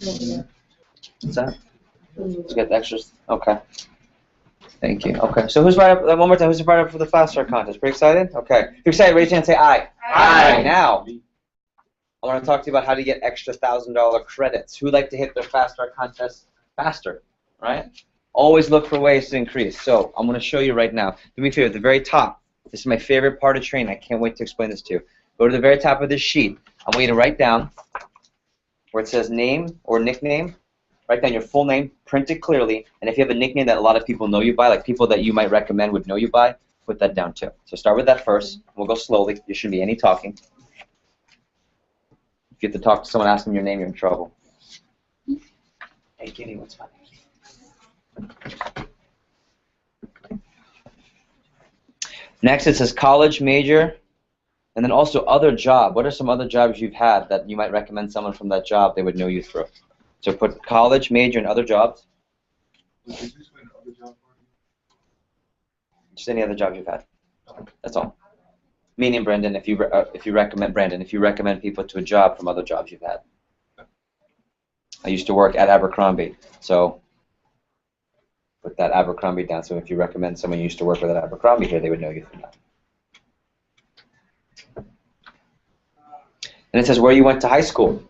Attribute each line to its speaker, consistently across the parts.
Speaker 1: What's that? To get the extras? Okay. Thank you. Okay. So who's right up, one more time, who's right up for the Fast Start contest? Pretty excited? Okay. If you're excited, raise your hand and say aye.
Speaker 2: Aye.
Speaker 1: Aye. Now, I want to talk to you about how to get extra $1,000 credits. Who like to hit their Fast Start contest faster, right? Always look for ways to increase. So I'm going to show you right now. Do me a favor, at the very top, this is my favorite part of training. I can't wait to explain this to you. Go to the very top of this sheet. I want you to write down where it says name or nickname. Write down your full name, print it clearly, and if you have a nickname that a lot of people know you by, like people that you might recommend would know you by, put that down too. So start with that first. We'll go slowly. There shouldn't be any talking. If you have to talk to someone, ask them your name, you're in trouble. Hey, Kitty, what's funny? Next, it says college major, and then also other job. What are some other jobs you've had that you might recommend someone from that job they would know you through? So put college major and other jobs. Just any other job you've had. That's all. Meaning, Brendan, if you recommend people to a job from other jobs you've had. I used to work at Abercrombie, so put that Abercrombie down. So if you recommend someone you used to work with at Abercrombie here, they would know you from that. And it says where you went to high school.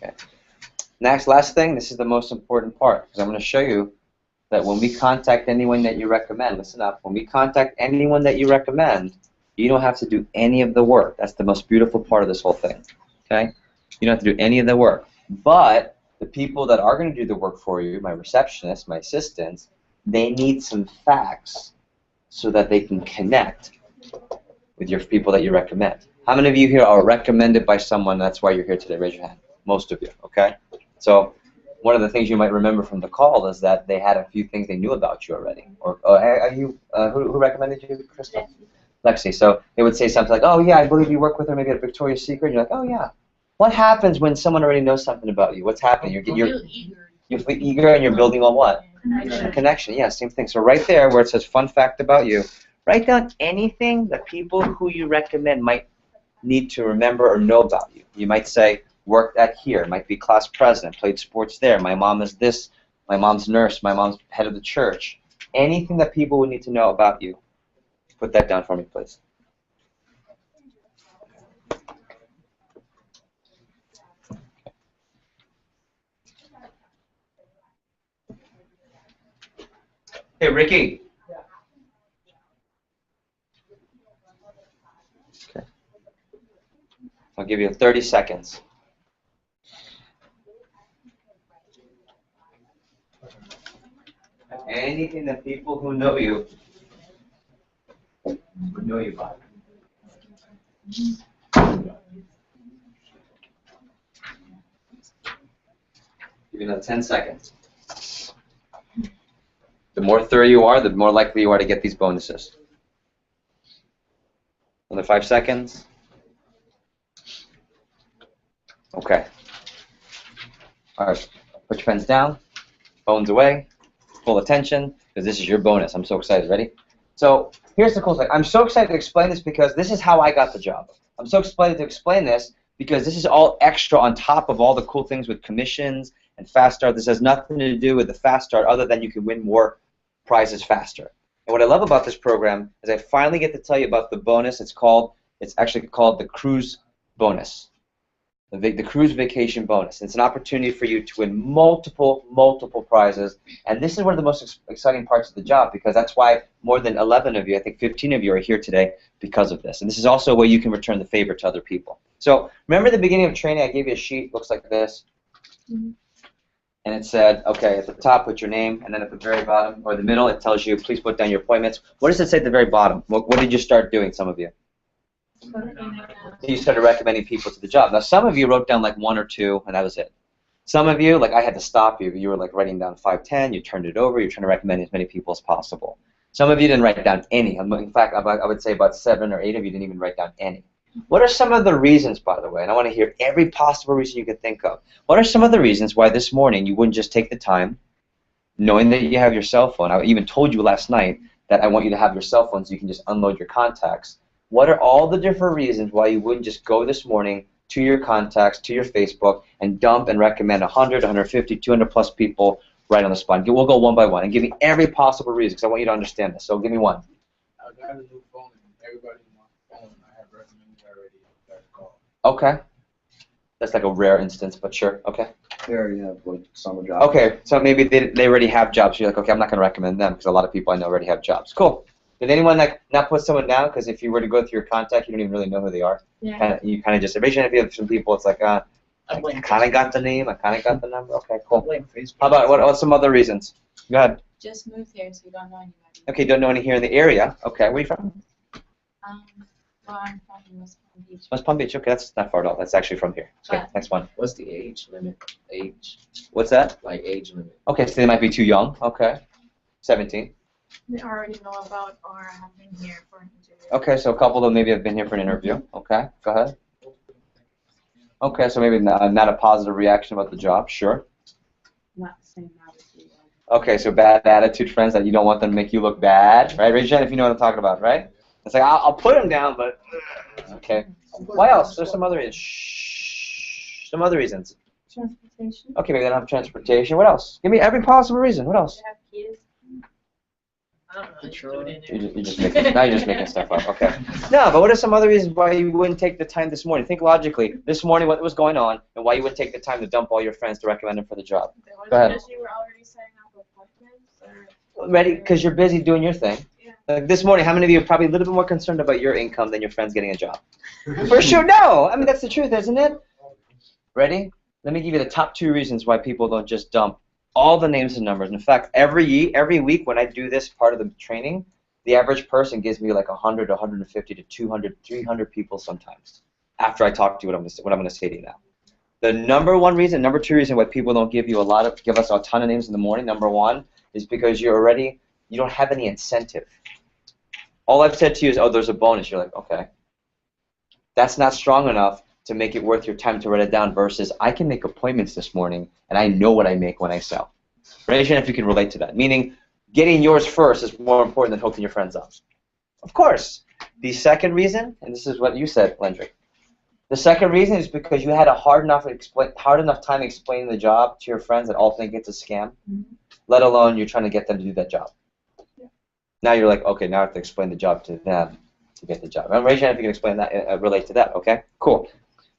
Speaker 1: Okay. Last thing, this is the most important part, because I'm going to show you that when we contact anyone that you recommend, listen up, when we contact anyone that you recommend, you don't have to do any of the work. That's the most beautiful part of this whole thing. Okay? You don't have to do any of the work. But the people that are going to do the work for you, my receptionists, my assistants, they need some facts so that they can connect with your people that you recommend. How many of you here are recommended by someone, that's why you're here today? Raise your hand. Most of you, okay? So one of the things you might remember from the call is that they had a few things they knew about you already. Or are you, who recommended you, Crystal? Lexi. So they would say something like, oh, yeah, I believe you work with her maybe at Victoria's Secret. And you're like, oh, yeah. What happens when someone already knows something about you? What's happening? You feel eager and you're building on what?
Speaker 2: Connection.
Speaker 1: Connection, yeah, same thing. So right there where it says fun fact about you, write down anything that people who you recommend might need to remember or know about you. You might say, worked at here, might be class president, played sports there, my mom is this, my mom's nurse, my mom's head of the church. Anything that people would need to know about you. Put that down for me, please. Hey, Ricky. Okay. I'll give you 30 seconds. Anything that people who know you would know you by. Give you another 10 seconds. The more thorough you are, the more likely you are to get these bonuses. Another 5 seconds. Okay. All right. Put your pens down. Phones away. Full attention, because this is your bonus. I'm so excited. Ready? So here's the cool thing. I'm so excited to explain this because this is how I got the job. I'm so excited to explain this because this is all extra on top of all the cool things with commissions and Fast Start. This has nothing to do with the Fast Start other than you can win more prizes faster. And what I love about this program is I finally get to tell you about the bonus. It's actually called the Cruise Bonus. The Cruise Vacation Bonus. It's an opportunity for you to win multiple prizes, and this is one of the most exciting parts of the job because that's why more than 11 of you, I think 15 of you are here today because of this. And this is also a way you can return the favor to other people. So remember the beginning of training, I gave you a sheet, looks like this. Mm-hmm. and it said, okay, at the top, put your name, and then at the very bottom, or the middle, it tells you, please put down your appointments. What does it say at the very bottom? What did you start doing, some of you? You started recommending people to the job. Now, some of you wrote down like 1 or 2, and that was it. Some of you, like I had to stop you. You were like writing down 5, 10. You turned it over. You're trying to recommend as many people as possible. Some of you didn't write down any. In fact, I would say about 7 or 8 of you didn't even write down any. What are some of the reasons, by the way, and I want to hear every possible reason you could think of. What are some of the reasons why this morning you wouldn't just take the time, knowing that you have your cell phone? I even told you last night that I want you to have your cell phone so you can just unload your contacts. What are all the different reasons why you wouldn't just go this morning to your contacts, to your Facebook, and dump and recommend 100, 150, 200 plus people right on the spot? We'll go one by one and give me every possible reason because I want you to understand this. So give me one.
Speaker 2: I got a new phone and everybody in my phone I have recommended already that call.
Speaker 1: Okay. That's like a rare instance, but sure. Okay.
Speaker 3: They already have like summer jobs.
Speaker 1: Okay, so maybe they already have jobs. So you're like, okay, I'm not going to recommend them because a lot of people I know already have jobs. Cool. Did anyone like not put someone down? Because if you were to go through your contact, you don't even really know who they are.
Speaker 4: Yeah.
Speaker 1: You kind of just raise your hand if you have some people. It's like, I kind of got the name, I kind of got the number. Okay, cool. How about what's some other reasons? Go ahead.
Speaker 4: Just moved here, so you don't know anybody.
Speaker 1: Okay, don't know any here in the area. Okay, where are you from?
Speaker 4: Well, I'm from West Palm Beach.
Speaker 1: West Palm Beach. Okay, that's not far at all. That's actually from here. Okay, next one.
Speaker 5: What's the age limit? Age?
Speaker 1: What's that?
Speaker 5: Like age limit.
Speaker 1: Okay, so they might be too young. Okay, 17.
Speaker 6: They already know about or have been here for an interview.
Speaker 1: Okay, so a couple of them maybe have been here for an interview. Okay, go ahead. Okay, so maybe not a positive reaction about the job. Sure.
Speaker 4: Not the same attitude.
Speaker 1: Okay, so bad attitude friends that you don't want them to make you look bad, right? Raise your hand if you know what I'm talking about, right? It's like, I'll put them down, but, okay. What else? There's some other reasons. Shh. Some other reasons.
Speaker 4: Transportation.
Speaker 1: Okay, maybe they don't have transportation. What else? Give me every possible reason. What else?
Speaker 4: They have kids.
Speaker 6: I don't know. Just do it in
Speaker 1: You're just making, now you're just making stuff up. Okay. No, but what are some other reasons why you wouldn't take the time this morning? Think logically. This morning, what was going on, and why you wouldn't take the time to dump all your friends to recommend them for the job? Go ahead.
Speaker 6: Because you were already setting up appointments or
Speaker 1: Ready? Because you're busy doing your thing.
Speaker 6: Yeah.
Speaker 1: Like this morning, how many of you are probably a little bit more concerned about your income than your friends getting a job? For sure, no. I mean, that's the truth, isn't it? Ready? Let me give you the top 2 reasons why people don't just dump all the names and numbers. In fact, every week when I do this part of the training, the average person gives me like 100, 150 to 200, 300 people sometimes after I talk to you what I'm going to say to you now. The number 1 reason, number 2 reason why people don't give us a ton of names in the morning, number 1, is because you don't have any incentive. All I've said to you is, oh, there's a bonus. You're like, okay. That's not strong enough to make it worth your time to write it down versus I can make appointments this morning and I know what I make when I sell. Raise your hand if you can relate to that. Meaning, getting yours first is more important than hooking your friends up. Of course. The second reason, and this is what you said, Lendrick, the second reason is because you had a hard enough time explaining the job to your friends that all think it's a scam, let alone you're trying to get them to do that job.
Speaker 6: Yeah.
Speaker 1: Now you're like, okay, now I have to explain the job to them to get the job. Raise your hand if you can explain that, relate to that, okay? Cool.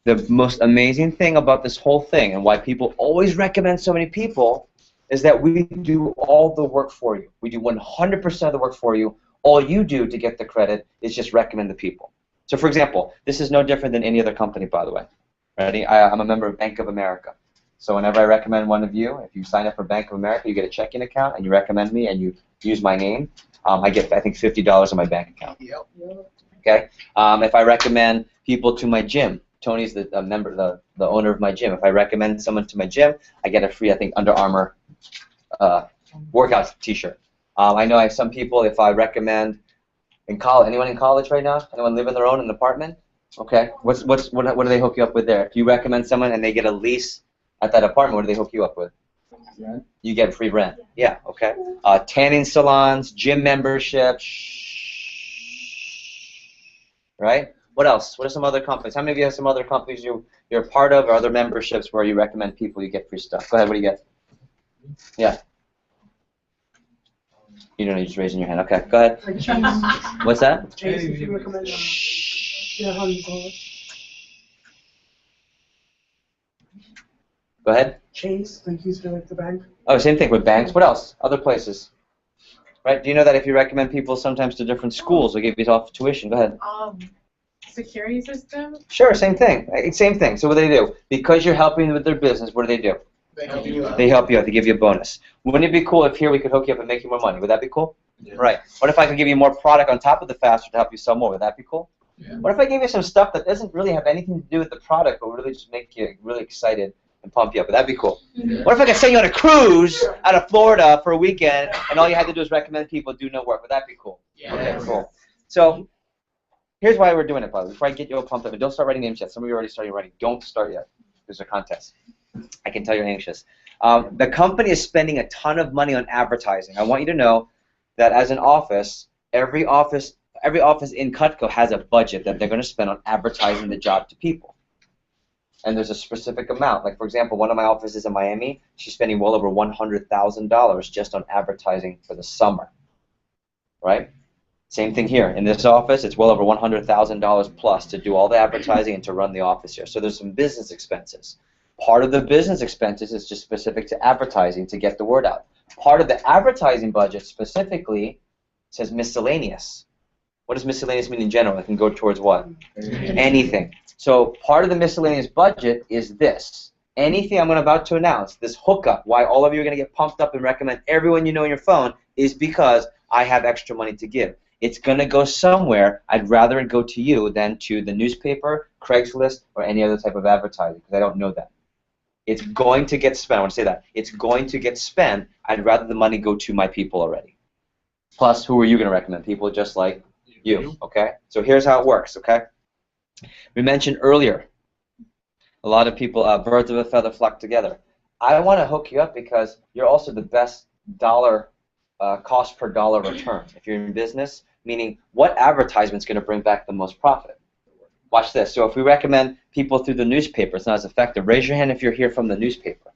Speaker 1: The most amazing thing about this whole thing and why people always recommend so many people is that we do all the work for you. We do 100% of the work for you. All you do to get the credit is just recommend the people. So, for example, this is no different than any other company, by the way. Ready? I'm a member of Bank of America. So whenever I recommend one of you, if you sign up for Bank of America, you get a checking account, and you recommend me, and you use my name, I get, I think, $50 in my bank account.
Speaker 2: Yep.
Speaker 1: Okay? If I recommend people to my gym, Tony's the owner of my gym. If I recommend someone to my gym, I get a free, I think, Under Armour workout T-shirt. I know I have some people, if I recommend in college, anyone in college right now? Anyone live in their own apartment? Okay. What do they hook you up with there? If you recommend someone and they get a lease at that apartment, what do they hook you up with?
Speaker 3: Rent.
Speaker 1: You get free rent. Yeah. Okay. Tanning salons, gym memberships. Right. What else? What are some other companies? How many of you have some other companies you're a part of or other memberships where you recommend people, you get free stuff? Go ahead. What do you get? Yeah. You don't know. You're just raising your hand. Okay. Go ahead.
Speaker 7: Like Chase.
Speaker 1: What's that?
Speaker 7: Chase, if you recommend yeah, how do you call it?
Speaker 1: Go ahead.
Speaker 7: Chase, like used to like the bank.
Speaker 1: Oh, same thing with banks. What else? Other places. Right? Do you know that if you recommend people sometimes to different schools, they give you off tuition? Go ahead.
Speaker 6: Security system.
Speaker 1: Sure, same thing. Same thing. So what do they do? Because you're helping them with their business, what do?
Speaker 2: Thank you.
Speaker 1: They help you out. They give you a bonus. Wouldn't it be cool if here we could hook you up and make you more money? Would that be cool?
Speaker 2: Yeah.
Speaker 1: Right. What if I could give you more product on top of the faster to help you sell more? Would that be cool?
Speaker 2: Yeah.
Speaker 1: What if I gave you some stuff that doesn't really have anything to do with the product, but really just make you really excited and pump you up? Would that be cool?
Speaker 2: Yeah.
Speaker 1: What if I could send you on a cruise out of Florida for a weekend, and all you had to do is recommend people do no work? Would that be cool?
Speaker 2: Yeah.
Speaker 1: Okay, cool. So here's why we're doing it, by the way. Before I get you all pumped up, and don't start writing names yet. Some of you already started writing. Don't start yet. There's a contest. I can tell you're anxious. The company is spending a ton of money on advertising. I want you to know that as an office, every office in Cutco has a budget that they're going to spend on advertising the job to people. And there's a specific amount. Like, for example, one of my offices in Miami, she's spending well over $100,000 just on advertising for the summer. Right? Same thing here. In this office, it's well over $100,000 plus to do all the advertising and to run the office here. So there's some business expenses. Part of the business expenses is just specific to advertising to get the word out. Part of the advertising budget specifically says miscellaneous. What does miscellaneous mean in general? It can go towards what? Anything. So part of the miscellaneous budget is this. Anything I'm about to announce, this hookup, why all of you are going to get pumped up and recommend everyone you know on your phone, is because I have extra money to give. It's going to go somewhere. I'd rather it go to you than to the newspaper, Craigslist, or any other type of advertising, because I don't know that. It's going to get spent. I want to say that. It's going to get spent. I'd rather the money go to my people already. Plus, who are you going to recommend? People just like you, okay? So here's how it works, okay? We mentioned earlier, a lot of people, birds of a feather flock together. I want to hook you up because you're also the best dollar, cost per dollar return. If you're in business, meaning what advertisement's going to bring back the most profit? Watch this. So if we recommend people through the newspaper, it's not as effective. Raise your hand if you're here from the newspaper.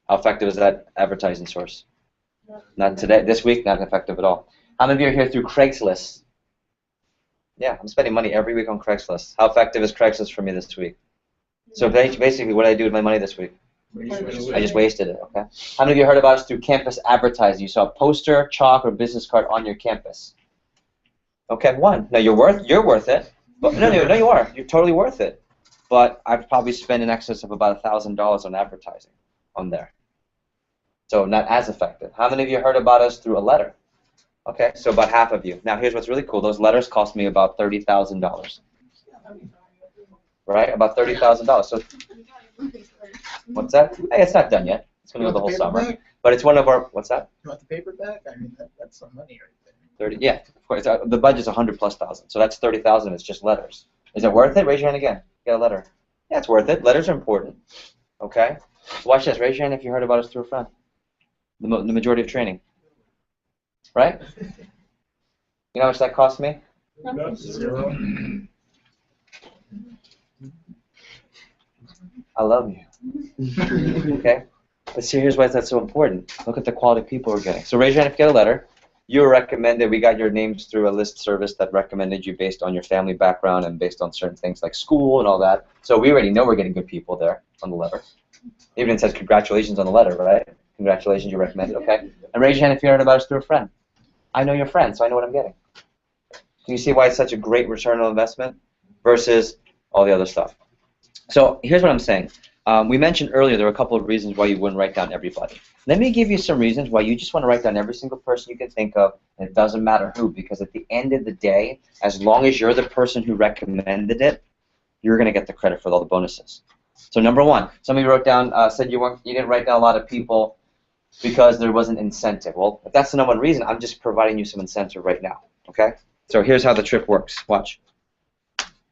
Speaker 1: How effective is that advertising source? Not today. This week, not effective at all. How many of you are here through Craigslist? Yeah, I'm spending money every week on Craigslist. How effective is Craigslist for me this week? So basically, what did I do with my money this week? I just wasted it, okay? How many of you heard about us through campus advertising? You saw a poster, chalk, or business card on your campus. Okay, one. No, you're worth it. But, no, you are. You're totally worth it. But I've probably spent in excess of about $1,000 on advertising on there. So not as effective. How many of you heard about us through a letter? Okay, so about half of you. Now here's what's really cool. Those letters cost me about $30,000. Right? About $30,000. So what's that? Hey, it's not done yet. It's going to go the whole summer. But it's one of our, what's that?
Speaker 2: You want the paper back? I mean, that's some money right there.
Speaker 1: 30, yeah, of course. The budget's 100,000+. So that's 30,000. It's just letters. Is it worth it? Raise your hand again. Get a letter. Yeah, it's worth it. Letters are important. Okay. So watch this. Raise your hand if you heard about us through a friend. The majority of training. Right? You know how much that cost me?
Speaker 2: Zero.
Speaker 1: I love you. Okay. But see, here's why that's so important. Look at the quality of people we're getting. So raise your hand if you get a letter. You were recommended. We got your names through a list service that recommended you based on your family background and based on certain things like school and all that. So we already know we're getting good people there on the letter. Even it says congratulations on the letter, right? Congratulations, you recommended, okay? And raise your hand if you heard about us through a friend. I know your friend, so I know what I'm getting. Can you see why it's such a great return on investment versus all the other stuff? So here's what I'm saying. We mentioned earlier there were a couple of reasons why you wouldn't write down everybody. Let me give you some reasons why you just want to write down every single person you can think of, and it doesn't matter who, because at the end of the day, as long as you're the person who recommended it, you're going to get the credit for all the bonuses. So number one, somebody wrote down, said you didn't write down a lot of people because there was an incentive. Well, if that's the number one reason, I'm just providing you some incentive right now. Okay? So here's how the trip works. Watch.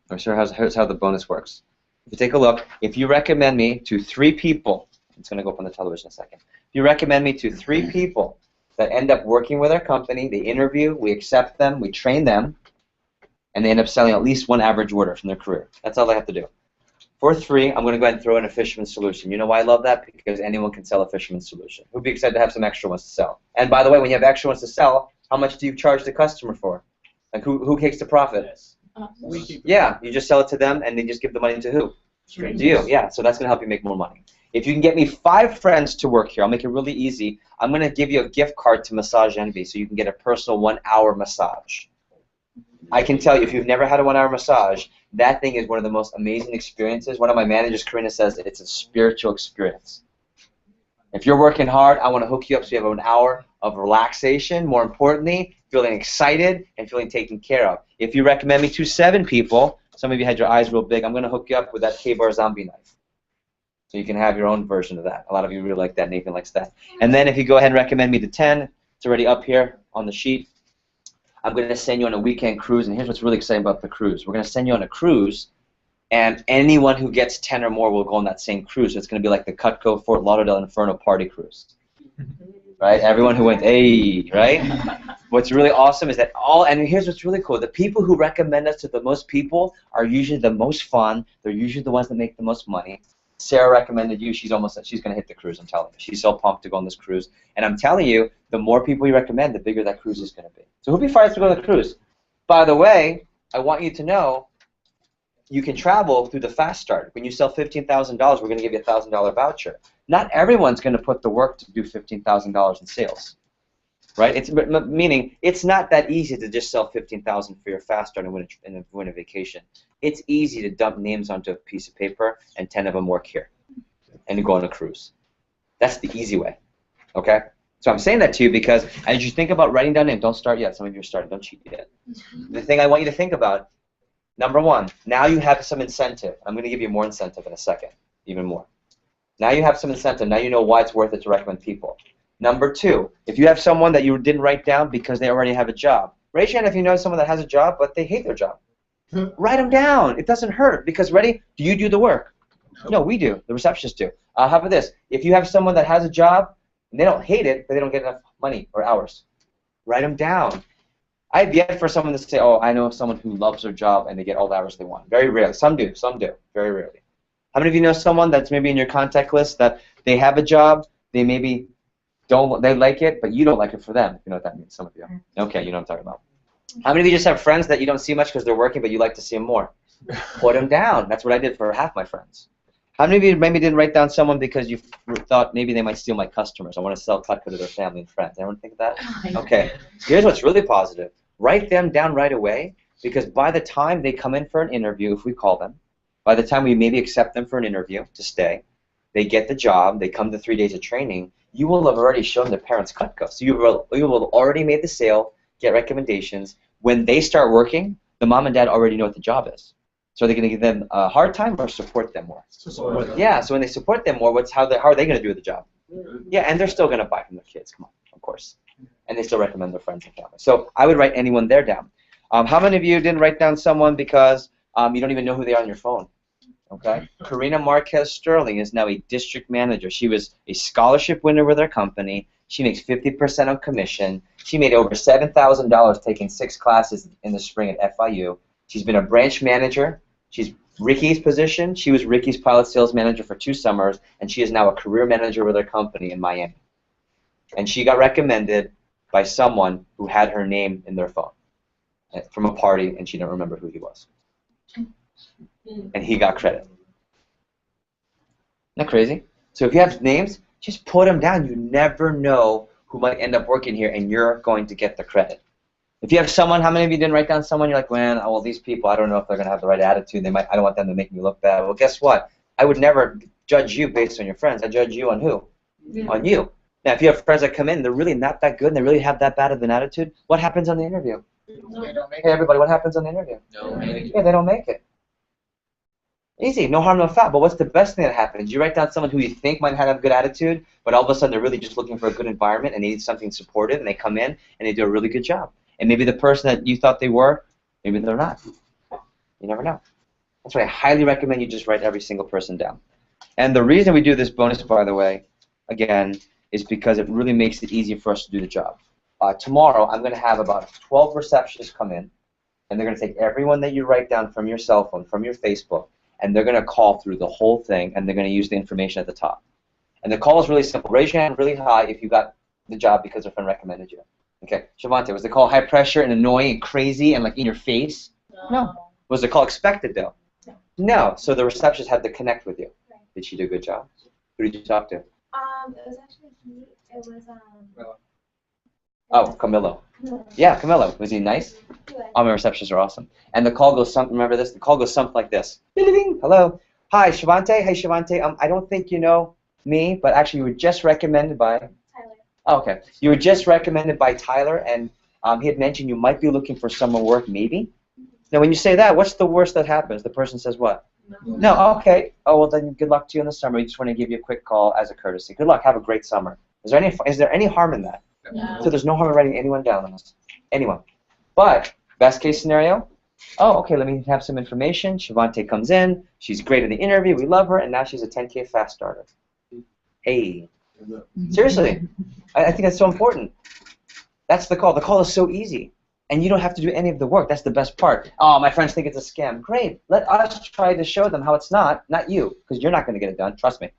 Speaker 1: Or here's how the bonus works. If you take a look, if you recommend me to 3 people, it's going to go up on the television in a second. If you recommend me to 3 people that end up working with our company, they interview, we accept them, we train them, and they end up selling at least 1 average order from their career. That's all they have to do. For 3, I'm going to go ahead and throw in a fisherman's solution. You know why I love that? Because anyone can sell a fisherman's solution. Who'd be excited to have some extra ones to sell? And by the way, when you have extra ones to sell, how much do you charge the customer for? Like who takes the profit?
Speaker 2: Yes.
Speaker 1: Yeah, you just sell it to them, and they just give the money to who? To you. Yeah, so that's going to help you make more money. If you can get me 5 friends to work here, I'll make it really easy. I'm going to give you a gift card to Massage Envy so you can get a personal 1-hour massage. I can tell you, if you've never had a 1-hour massage, that thing is one of the most amazing experiences. One of my managers, Karina, says it's a spiritual experience. If you're working hard, I want to hook you up so you have an hour of relaxation. More importantly, feeling excited and feeling taken care of. If you recommend me to 7 people, some of you had your eyes real big, I'm going to hook you up with that K-Bar zombie knife. So you can have your own version of that. A lot of you really like that. Nathan likes that. And then if you go ahead and recommend me to 10, it's already up here on the sheet. I'm going to send you on a weekend cruise, and here's what's really exciting about the cruise. We're going to send you on a cruise, and anyone who gets 10 or more will go on that same cruise. So it's going to be like the Cutco Fort Lauderdale Inferno party cruise. Right? Everyone who went, hey, right? What's really awesome is that and here's what's really cool. The people who recommend us to the most people are usually the most fun. They're usually the ones that make the most money. Sarah recommended you. She's going to hit the cruise, I'm telling you. She's so pumped to go on this cruise. And I'm telling you, the more people you recommend, the bigger that cruise is going to be. So who'd be fired to go on the cruise? By the way, I want you to know you can travel through the Fast Start. When you sell $15,000, we're going to give you a $1,000 voucher. Not everyone's going to put the work to do $15,000 in sales. Right? Meaning, it's not that easy to just sell $15,000 for your Fast Start and win a vacation. It's easy to dump names onto a piece of paper and 10 of them work here and to go on a cruise. That's the easy way. Okay? So I'm saying that to you because as you think about writing down names, don't start yet. Some of you are starting. Don't cheat yet. The thing I want you to think about, number one, now you have some incentive. I'm going to give you more incentive in a second, even more. Now you have some incentive. Now you know why it's worth it to recommend people. Number two, if you have someone that you didn't write down because they already have a job, raise your hand if you know someone that has a job but they hate their job. Write them down. It doesn't hurt because, ready, do you do the work? No, we do. The receptionists do. How about this? If you have someone that has a job and they don't hate it but they don't get enough money or hours, write them down. I have yet for someone to say, oh, I know someone who loves their job and they get all the hours they want. Very rarely. Some do. Some do. Very rarely. How many of you know someone that's maybe in your contact list that they have a job, they maybe they like it, but you don't like it for them? You know what that means, some of you. Okay, you know what I'm talking about. How many of you just have friends that you don't see much because they're working, but you like to see them more? Put them down. That's what I did for half my friends. How many of you maybe didn't write down someone because you thought maybe they might steal my customers? I want to sell Cutco to their family and friends. Anyone think of that? Okay. Here's what's really positive. Write them down right away because by the time they come in for an interview, if we call them, by the time we maybe accept them for an interview to stay, they get the job, they come to 3 days of training, you will have already shown their parents Cutco. So you will have already made the sale, get recommendations. When they start working, the mom and dad already know what the job is. So are they going to give them a hard time or support them more?
Speaker 3: Support.
Speaker 1: Yeah, so when they support them more, how are they going to do the job? Yeah, and they're still going to buy from their kids, come on, of course. And they still recommend their friends and family. So I would write anyone there down. How many of you didn't write down someone because you don't even know who they are on your phone? Okay. Karina Marquez Sterling is now a district manager. She was a scholarship winner with her company. She makes 50% on commission. She made over $7,000 taking 6 classes in the spring at FIU. She's been a branch manager. She's Ricky's position. She was Ricky's pilot sales manager for 2 summers, and she is now a career manager with her company in Miami. And she got recommended by someone who had her name in their phone from a party, and she didn't remember who he was. And he got credit. Isn't that crazy? So if you have names, just put them down. You never know who might end up working here, and you're going to get the credit. If you have someone, how many of you didn't write down someone? You're like, man, well, these people, I don't know if they're going to have the right attitude. I don't want them to make me look bad. Well, guess what? I would never judge you based on your friends. I judge you on who? Yeah. On you. Now, if you have friends that come in, they're really not that good, and they really have that bad of an attitude, what happens on the interview?
Speaker 2: They don't make
Speaker 1: Hey, everybody, what happens on the interview?
Speaker 5: No, maybe.
Speaker 1: Yeah, they don't make it. Easy, no harm, no foul. But what's the best thing that happens? You write down someone who you think might have a good attitude, but all of a sudden they're really just looking for a good environment and they need something supportive, and they come in and they do a really good job. And maybe the person that you thought they were, maybe they're not. You never know. That's why I highly recommend you just write every single person down. And the reason we do this bonus, by the way, again, is because it really makes it easier for us to do the job. Tomorrow, I'm going to have about 12 receptionists come in, and they're going to take everyone that you write down from your cell phone, from your Facebook, and they're going to call through the whole thing, and they're going to use the information at the top. And the call is really simple. Raise your hand really high if you got the job because a friend recommended you. Okay, Shavante, was the call high pressure and annoying and crazy and like in your face? No. Was the call expected though? No. So the receptionist had to connect with you.
Speaker 6: Right.
Speaker 1: Did she do a good job? Who did you talk to?
Speaker 6: It was actually he. It was
Speaker 1: Oh, Camilo. Yeah, Camilla. Was he nice? Oh, my receptions are awesome. And the call goes something. Remember this? The call goes something like this. Ding-ding-ding. Hello. Hi, Shavante. Hey, Shavante. I don't think you know me, but actually, you were just recommended by.
Speaker 6: Tyler.
Speaker 1: Oh, okay. You were just recommended by Tyler, and he had mentioned you might be looking for summer work, maybe. Now, when you say that, what's the worst that happens? The person says what? No. Okay. Oh, well, then good luck to you in the summer. We just want to give you a quick call as a courtesy. Good luck. Have a great summer. Is there any harm in that?
Speaker 4: No.
Speaker 1: So there's no harm in writing anyone down on this. Anyone. But best case scenario, oh, okay, let me have some information. Shavante comes in. She's great in the interview. We love her, and now she's a 10K fast starter. Hey. Seriously. I think that's so important. That's the call. The call is so easy. And you don't have to do any of the work. That's the best part. Oh, my friends think it's a scam. Great. Let us try to show them how it's not you, because you're not going to get it done. Trust me.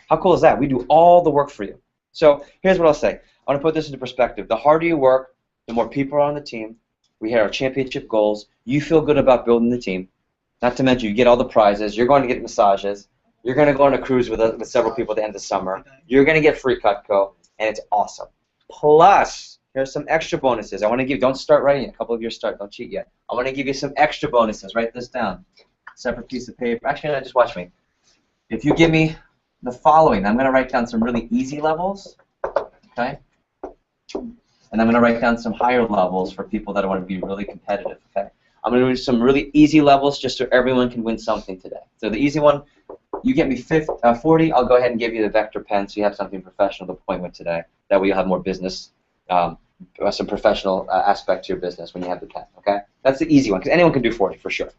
Speaker 1: How cool is that? We do all the work for you. So here's what I'll say. I want to put this into perspective. The harder you work, the more people are on the team. We hit our championship goals. You feel good about building the team. Not to mention you get all the prizes. You're going to get massages. You're going to go on a cruise with several people at the end of the summer. You're going to get free Cutco, and it's awesome. Plus, here's some extra bonuses. I want to give. Don't start writing it. A couple of you start. Don't cheat yet. I want to give you some extra bonuses. Write this down. Separate piece of paper. Actually, no, just watch me. If you give me the following, I'm going to write down some really easy levels. Okay. And I'm going to write down some higher levels for people that want to be really competitive. Okay. I'm going to do some really easy levels just so everyone can win something today. So the easy one, you get me 40. I'll go ahead and give you the vector pen so you have something professional to point with today. That way you'll have more business. Some professional aspect to your business when you have the pen, okay? That's the easy one, because anyone can do 40 for sure.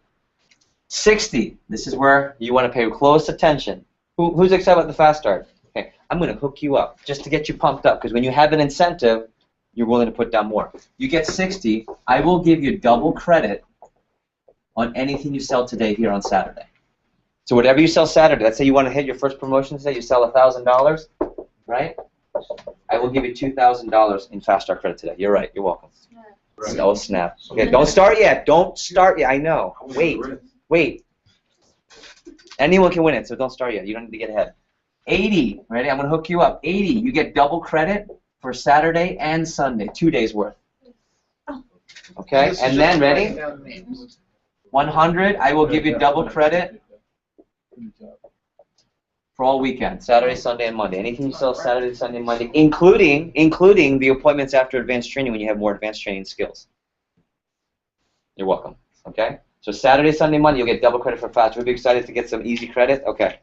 Speaker 1: 60, this is where you want to pay close attention. Who's excited about the fast start? Okay, I'm going to hook you up just to get you pumped up, because when you have an incentive, you're willing to put down more. You get 60, I will give you double credit on anything you sell today here on Saturday. So whatever you sell Saturday, let's say you want to hit your first promotion today, you sell $1,000, right? I will give you $2,000 in fast start credit today. You're right. You're welcome.
Speaker 2: Right.
Speaker 1: Oh, snap. Okay, don't start yet. Don't start yet. I know. Wait. Anyone can win it, so don't start yet. You don't need to get ahead. 80. Ready? I'm going to hook you up. 80. You get double credit for Saturday and Sunday. 2 days worth. Okay? And then, ready? 100. I will give you double credit for all weekend, Saturday, Sunday, and Monday. Anything you sell Saturday, Sunday, and Monday, including the appointments after advanced training when you have more advanced training skills. You're welcome. Okay? So Saturday, Sunday, Monday, you'll get double credit for fast. We'll be excited to get some easy credit. Okay.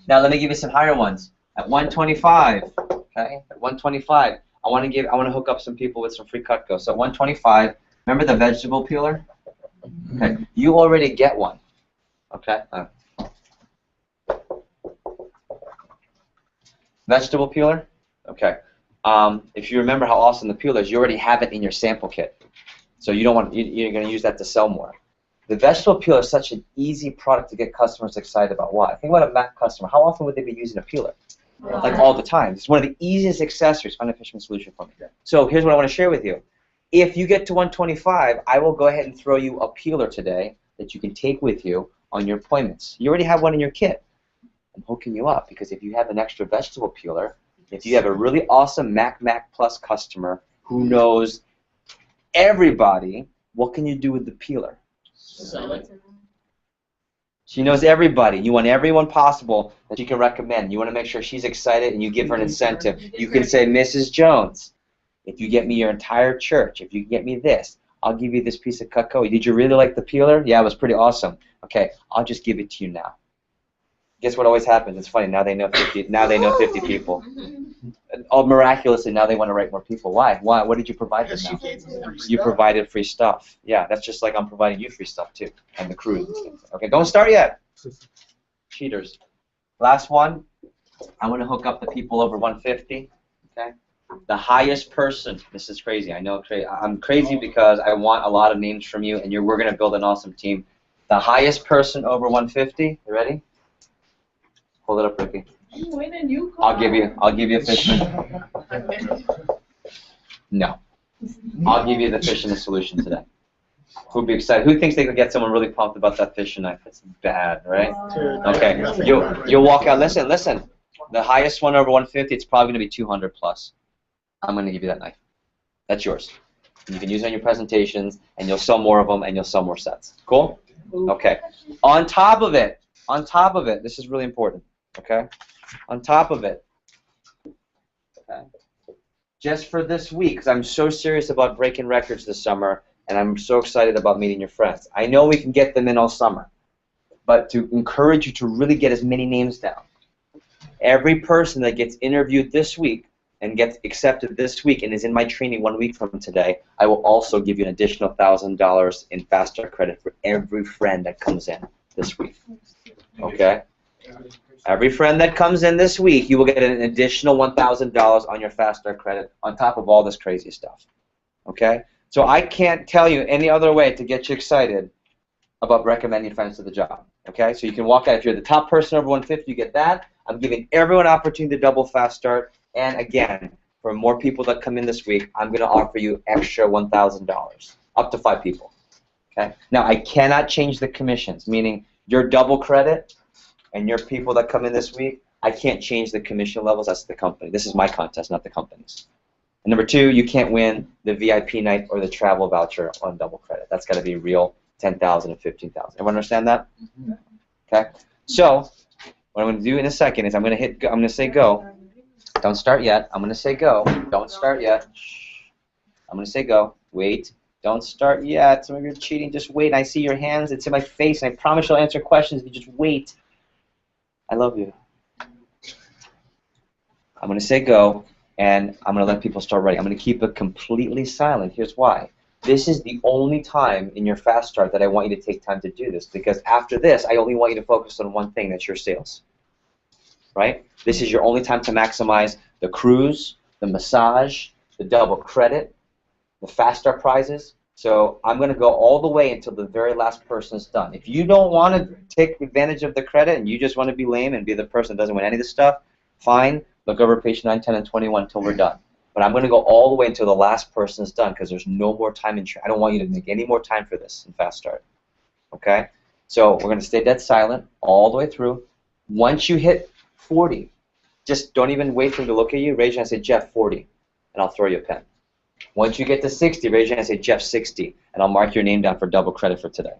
Speaker 1: Now let me give you some higher ones. At 125, okay? At 125, I want to hook up some people with some free Cutco. So at 125, remember the vegetable peeler? Okay. You already get one. Okay? Vegetable peeler? Okay. If you remember how awesome the peeler is, you already have it in your sample kit. So you don't want you're going to use that to sell more. The vegetable peeler is such an easy product to get customers excited about. Why? Think about a Mac customer. How often would they be using a peeler? Like all the time. It's one of the easiest accessories, find a fisherman solution for me. So here's what I want to share with you. If you get to 125, I will go ahead and throw you a peeler today that you can take with you on your appointments. You already have one in your kit. I'm hooking you up because if you have an extra vegetable peeler, if you have a really awesome Mac Plus customer who knows everybody, what can you do with the peeler? She knows everybody. You want everyone possible that you can recommend. You want to make sure she's excited and you give her an incentive. You can say, Mrs. Jones, if you get me your entire church, if you get me this, I'll give you this piece of Cutco. Did you really like the peeler? Yeah, it was pretty awesome. Okay, I'll just give it to you now. Guess what always happens? It's funny. Now they know 50. Now they know 50 people. All miraculously, now they want to write more people. Why? Why? What did you provide them now? You provided free stuff. Yeah, that's just like I'm providing you free stuff too, and the cruise and stuff. Okay, don't start yet. Cheaters. Last one. I want to hook up the people over 150. Okay. The highest person. This is crazy. I know. I'm crazy because I want a lot of names from you, and we're going to build an awesome team. The highest person over 150. You ready? Hold it up, Ricky. I'll give you a fisherman. No. I'll give you the fisherman solution today. Who'd be excited? Who thinks they could get someone really pumped about that fishing knife? It's bad, right? Okay. You'll walk out. Listen. The highest one over 150, it's probably going to be 200 plus. I'm going to give you that knife. That's yours. You can use it on your presentations, and you'll sell more of them, and you'll sell more sets. Cool? Okay. On top of it, this is really important. Okay? On top of it, okay, just for this week, because I'm so serious about breaking records this summer, and I'm so excited about meeting your friends. I know we can get them in all summer, but to encourage you to really get as many names down. Every person that gets interviewed this week and gets accepted this week and is in my training 1 week from today, I will also give you an additional $1,000 in Fast Start credit for every friend that comes in this week. Okay? Every friend that comes in this week, you will get an additional $1,000 on your Fast Start credit on top of all this crazy stuff. Okay? So I can't tell you any other way to get you excited about recommending friends to the job. Okay? So you can walk out. If you're the top person over 150, you get that. I'm giving everyone an opportunity to double Fast Start. And again, for more people that come in this week, I'm going to offer you extra $1,000, up to 5 people. Okay? Now, I cannot change the commissions, meaning your double credit and your people that come in this week, I can't change the commission levels. That's the company. This is my contest, not the company's. And number 2, you can't win the VIP night or the travel voucher on double credit. That's got to be real $10,000 and $15,000. Everyone understand that? Okay. So what I'm going to do in a second is I'm going to say go. Don't start yet. I'm going to say go. Don't start yet. I'm going to say go. Wait. Don't start yet. Some of you are cheating. Just wait. I see your hands. It's in my face, and I promise you'll answer questions if you just wait. I love you. I'm going to say go, and I'm going to let people start writing. I'm going to keep it completely silent. Here's why. This is the only time in your Fast Start that I want you to take time to do this, because after this, I only want you to focus on one thing. That's your sales. Right? This is your only time to maximize the cruise, the massage, the double credit, the Fast Start prizes. So I'm going to go all the way until the very last person is done. If you don't want to take advantage of the credit and you just want to be lame and be the person that doesn't win any of this stuff, fine. Look over page 9, 10, and 21 until we're done. But I'm going to go all the way until the last person is done because there's no more time in I don't want you to make any more time for this in Fast Start. Okay? So we're going to stay dead silent all the way through. Once you hit 40, just don't even wait for him to look at you. Raise your hand and say, Jeff, 40, and I'll throw you a pen. Once you get to 60, raise your hand and say, Jeff, 60, and I'll mark your name down for double credit for today.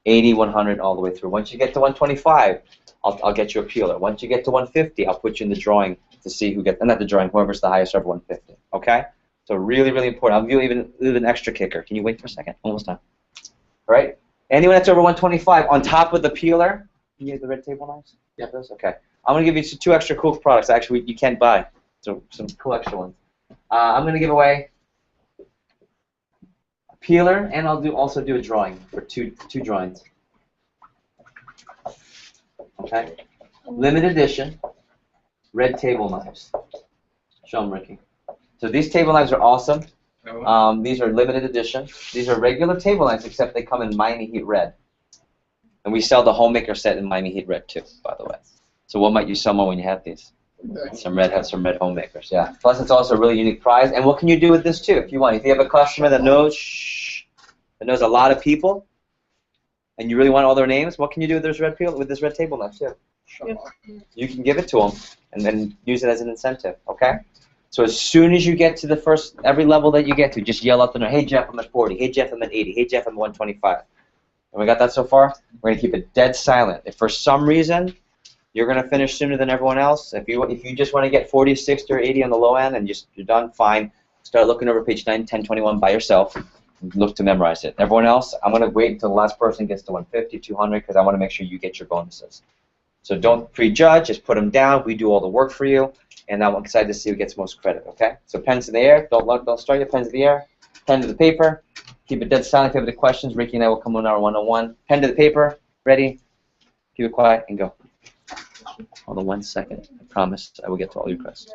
Speaker 1: 80, 100, all the way through. Once you get to 125, I'll get you a peeler. Once you get to 150, I'll put you in the drawing to see who gets, not the drawing, whoever's the highest over 150. Okay? So really, really important. I'll give you even an extra kicker. Can you wait for a second? Almost done. All right? Anyone that's over 125, on top of the peeler, you have the red table knives? Yeah, those? Okay. I'm going to give you 2 extra cool products. Actually, you can't buy. So some cool extra ones. I'm going to give away a peeler, and I'll also do a drawing for two drawings. Okay. Limited edition red table knives. Show them, Ricky. So these table knives are awesome. These are limited edition. These are regular table knives, except they come in Miami Heat Red. And we sell the Homemaker set in Miami Heat Red too, by the way. So what might you sell more when you have these? Some red homemakers, yeah. Plus it's also a really unique prize. And what can you do with this too if you want? If you have a customer that knows a lot of people and you really want all their names, what can you do with this red table knife too? You can give it to them and then use it as an incentive, okay? So as soon as you get to every level that you get to, just yell out the name, hey Jeff, I'm at 40, hey Jeff, I'm at 80, hey Jeff, I'm at 125. And we got that so far? We're going to keep it dead silent. If for some reason you're going to finish sooner than everyone else, if you just want to get 40, 60, or 80 on the low end and you're done, fine. Start looking over page 9, 10, 21 by yourself. Look to memorize it. Everyone else, I'm going to wait until the last person gets to 150, 200, because I want to make sure you get your bonuses. So don't prejudge. Just put them down. We do all the work for you, and I'm excited to see who gets most credit, okay? So pens in the air. Don't start your pens in the air. Pen to the paper. Keep it dead silent. If you have any questions, Ricky and I will come on our one-on-one. Pen to the paper. Ready. Keep it quiet and go. Hold on 1 second. I promise I will get to all your questions.